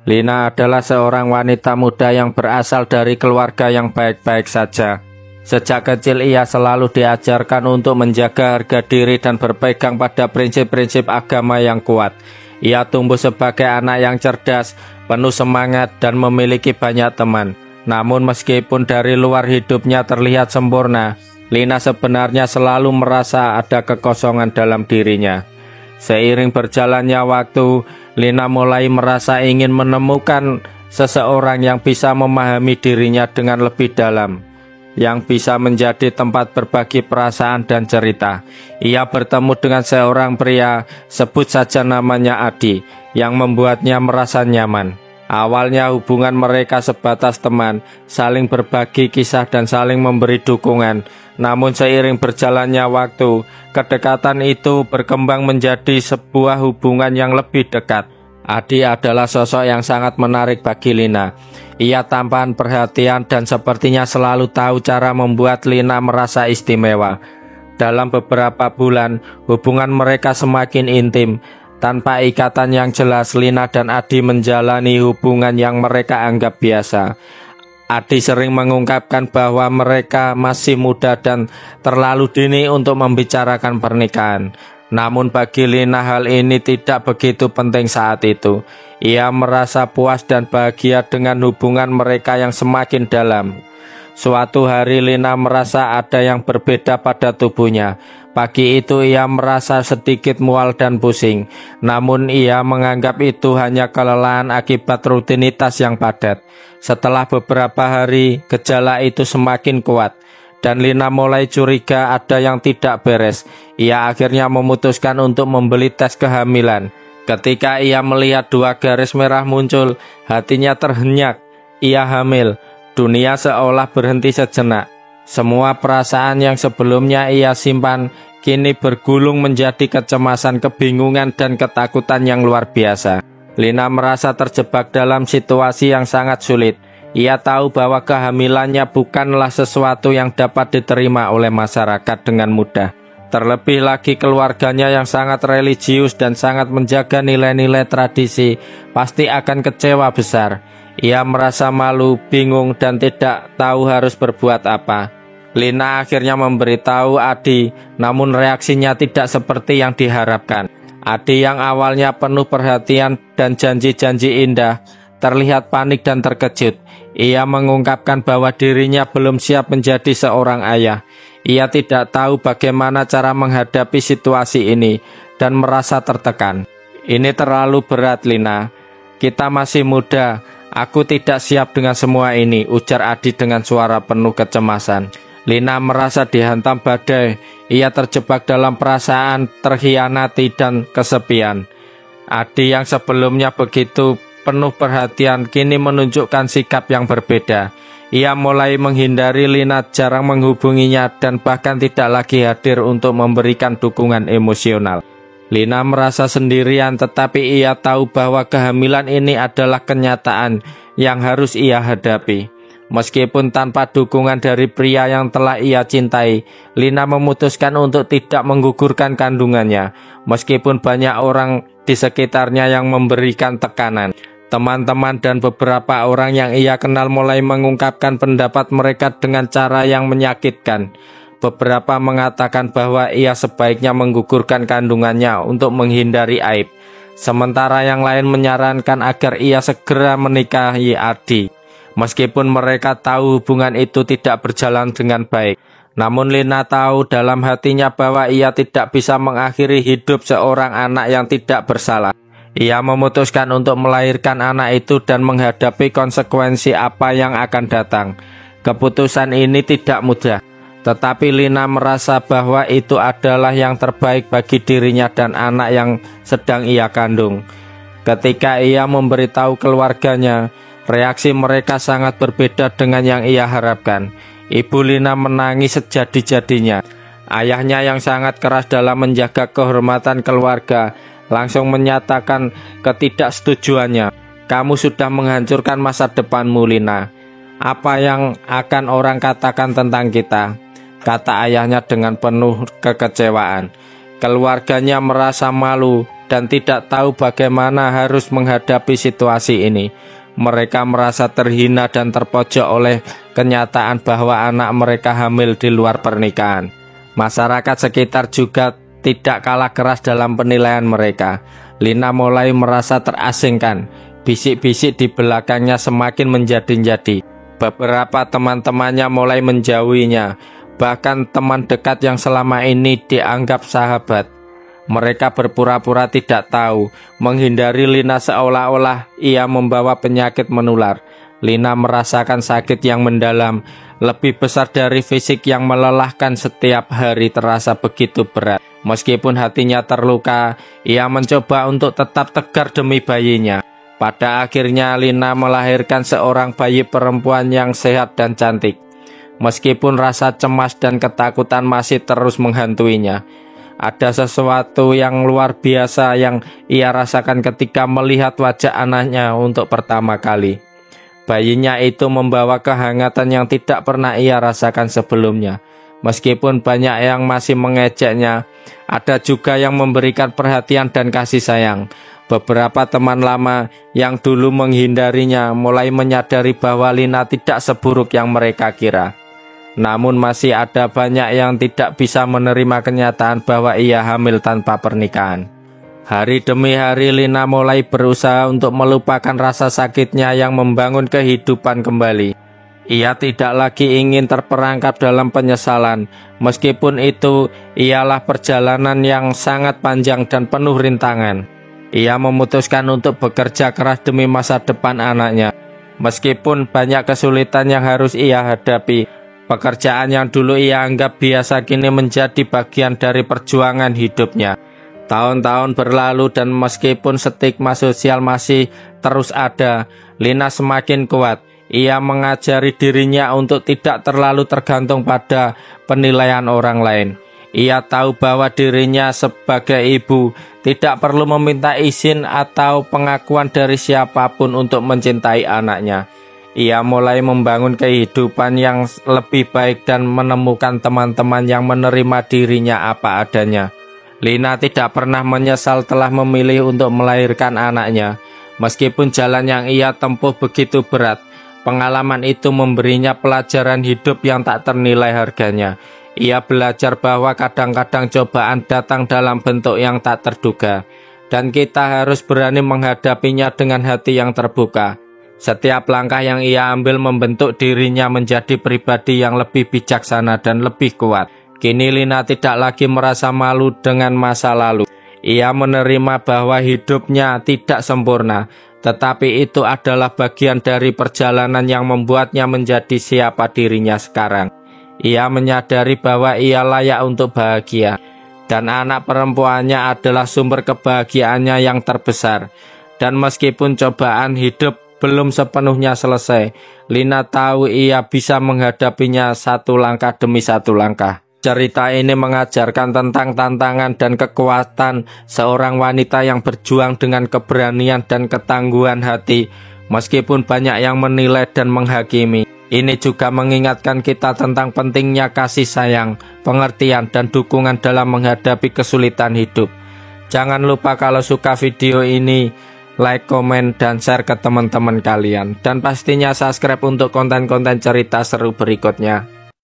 Lina adalah seorang wanita muda yang berasal dari keluarga yang baik-baik saja. Sejak kecil ia selalu diajarkan untuk menjaga harga diri dan berpegang pada prinsip-prinsip agama yang kuat. Ia tumbuh sebagai anak yang cerdas, penuh semangat dan memiliki banyak teman. Namun meskipun dari luar hidupnya terlihat sempurna, Lina sebenarnya selalu merasa ada kekosongan dalam dirinya. Seiring berjalannya waktu, Lina mulai merasa ingin menemukan seseorang yang bisa memahami dirinya dengan lebih dalam, yang bisa menjadi tempat berbagi perasaan dan cerita. Ia bertemu dengan seorang pria, sebut saja namanya Adi, yang membuatnya merasa nyaman. Awalnya hubungan mereka sebatas teman, saling berbagi kisah dan saling memberi dukungan. Namun seiring berjalannya waktu, kedekatan itu berkembang menjadi sebuah hubungan yang lebih dekat. Adi adalah sosok yang sangat menarik bagi Lina. Ia tampan perhatian dan sepertinya selalu tahu cara membuat Lina merasa istimewa. Dalam beberapa bulan, hubungan mereka semakin intim. Tanpa ikatan yang jelas, Lina dan Adi menjalani hubungan yang mereka anggap biasa. Adi sering mengungkapkan bahwa mereka masih muda dan terlalu dini untuk membicarakan pernikahan. Namun bagi Lina hal ini tidak begitu penting saat itu. Ia merasa puas dan bahagia dengan hubungan mereka yang semakin dalam. Suatu hari Lina merasa ada yang berbeda pada tubuhnya. Pagi itu ia merasa sedikit mual dan pusing. Namun ia menganggap itu hanya kelelahan akibat rutinitas yang padat. Setelah beberapa hari, gejala itu semakin kuat dan Lina mulai curiga ada yang tidak beres. Ia akhirnya memutuskan untuk membeli tes kehamilan. Ketika ia melihat 2 garis merah muncul, hatinya terhenyak. Ia hamil. Dunia seolah berhenti sejenak. Semua perasaan yang sebelumnya ia simpan kini bergulung menjadi kecemasan, kebingungan dan ketakutan yang luar biasa. Lina merasa terjebak dalam situasi yang sangat sulit. Ia tahu bahwa kehamilannya bukanlah sesuatu yang dapat diterima oleh masyarakat dengan mudah. Terlebih lagi keluarganya yang sangat religius dan sangat menjaga nilai-nilai tradisi pasti akan kecewa besar. Ia merasa malu, bingung dan tidak tahu harus berbuat apa. Lina akhirnya memberitahu Adi, namun reaksinya tidak seperti yang diharapkan. Adi yang awalnya penuh perhatian dan janji-janji indah, terlihat panik dan terkejut. Ia mengungkapkan bahwa dirinya belum siap menjadi seorang ayah. Ia tidak tahu bagaimana cara menghadapi situasi ini dan merasa tertekan. Ini terlalu berat, Lina. Kita masih muda. Aku tidak siap dengan semua ini, ujar Adi dengan suara penuh kecemasan. Lina merasa dihantam badai. Ia terjebak dalam perasaan terhianati dan kesepian. Adi yang sebelumnya begitu penuh perhatian kini menunjukkan sikap yang berbeda. Ia mulai menghindari Lina, jarang menghubunginya dan bahkan tidak lagi hadir untuk memberikan dukungan emosional. Lina merasa sendirian, tetapi ia tahu bahwa kehamilan ini adalah kenyataan yang harus ia hadapi. Meskipun tanpa dukungan dari pria yang telah ia cintai, Lina memutuskan untuk tidak menggugurkan kandungannya. Meskipun banyak orang di sekitarnya yang memberikan tekanan, teman-teman dan beberapa orang yang ia kenal mulai mengungkapkan pendapat mereka dengan cara yang menyakitkan. Beberapa mengatakan bahwa ia sebaiknya menggugurkan kandungannya untuk menghindari aib. Sementara yang lain menyarankan agar ia segera menikahi Adi. Meskipun mereka tahu hubungan itu tidak berjalan dengan baik. Namun Lina tahu dalam hatinya bahwa ia tidak bisa mengakhiri hidup seorang anak yang tidak bersalah. Ia memutuskan untuk melahirkan anak itu dan menghadapi konsekuensi apa yang akan datang. Keputusan ini tidak mudah. Tetapi Lina merasa bahwa itu adalah yang terbaik bagi dirinya dan anak yang sedang ia kandung. Ketika ia memberitahu keluarganya, reaksi mereka sangat berbeda dengan yang ia harapkan. Ibu Lina menangis sejadi-jadinya. Ayahnya yang sangat keras dalam menjaga kehormatan keluarga langsung menyatakan ketidaksetujuannya. Kamu sudah menghancurkan masa depanmu, Lina. Apa yang akan orang katakan tentang kita? Kata ayahnya dengan penuh kekecewaan. Keluarganya merasa malu dan tidak tahu bagaimana harus menghadapi situasi ini. Mereka merasa terhina dan terpojok oleh kenyataan bahwa anak mereka hamil di luar pernikahan. Masyarakat sekitar juga tidak kalah keras dalam penilaian mereka. Lina mulai merasa terasingkan. Bisik-bisik di belakangnya semakin menjadi-jadi. Beberapa teman-temannya mulai menjauhinya. Bahkan teman dekat yang selama ini dianggap sahabat. Mereka berpura-pura tidak tahu, menghindari Lina seolah-olah ia membawa penyakit menular. Lina merasakan sakit yang mendalam, lebih besar dari fisik yang melelahkan. Setiap hari terasa begitu berat. Meskipun hatinya terluka, ia mencoba untuk tetap tegar demi bayinya. Pada akhirnya Lina melahirkan seorang bayi perempuan yang sehat dan cantik. Meskipun rasa cemas dan ketakutan masih terus menghantuinya, ada sesuatu yang luar biasa yang ia rasakan ketika melihat wajah anaknya untuk pertama kali. Bayinya itu membawa kehangatan yang tidak pernah ia rasakan sebelumnya. Meskipun banyak yang masih mengejeknya, ada juga yang memberikan perhatian dan kasih sayang. Beberapa teman lama yang dulu menghindarinya mulai menyadari bahwa Lina tidak seburuk yang mereka kira. Namun masih ada banyak yang tidak bisa menerima kenyataan bahwa ia hamil tanpa pernikahan. Hari demi hari Lina mulai berusaha untuk melupakan rasa sakitnya yang membangun kehidupan kembali. Ia tidak lagi ingin terperangkap dalam penyesalan. Meskipun itu ialah perjalanan yang sangat panjang dan penuh rintangan. Ia memutuskan untuk bekerja keras demi masa depan anaknya. Meskipun banyak kesulitan yang harus ia hadapi, pekerjaan yang dulu ia anggap biasa kini menjadi bagian dari perjuangan hidupnya. Tahun-tahun berlalu dan meskipun stigma sosial masih terus ada, Lina semakin kuat. Ia mengajari dirinya untuk tidak terlalu tergantung pada penilaian orang lain. Ia tahu bahwa dirinya sebagai ibu tidak perlu meminta izin atau pengakuan dari siapapun untuk mencintai anaknya. Ia mulai membangun kehidupan yang lebih baik dan menemukan teman-teman yang menerima dirinya apa adanya. Lina tidak pernah menyesal telah memilih untuk melahirkan anaknya. Meskipun jalan yang ia tempuh begitu berat, pengalaman itu memberinya pelajaran hidup yang tak ternilai harganya. Ia belajar bahwa kadang-kadang cobaan datang dalam bentuk yang tak terduga, dan kita harus berani menghadapinya dengan hati yang terbuka. Setiap langkah yang ia ambil membentuk dirinya menjadi pribadi yang lebih bijaksana dan lebih kuat. Kini Lina tidak lagi merasa malu dengan masa lalu. Ia menerima bahwa hidupnya tidak sempurna, tetapi itu adalah bagian dari perjalanan yang membuatnya menjadi siapa dirinya sekarang. Ia menyadari bahwa ia layak untuk bahagia, dan anak perempuannya adalah sumber kebahagiaannya yang terbesar. Dan meskipun cobaan hidup belum sepenuhnya selesai, Lina tahu ia bisa menghadapinya satu langkah demi satu langkah. Cerita ini mengajarkan tentang tantangan dan kekuatan seorang wanita yang berjuang dengan keberanian dan ketangguhan hati, meskipun banyak yang menilai dan menghakimi. Ini juga mengingatkan kita tentang pentingnya kasih sayang, pengertian, dan dukungan dalam menghadapi kesulitan hidup. Jangan lupa kalau suka video ini, like, komen, dan share ke teman-teman kalian. Dan pastinya subscribe untuk konten-konten cerita seru berikutnya.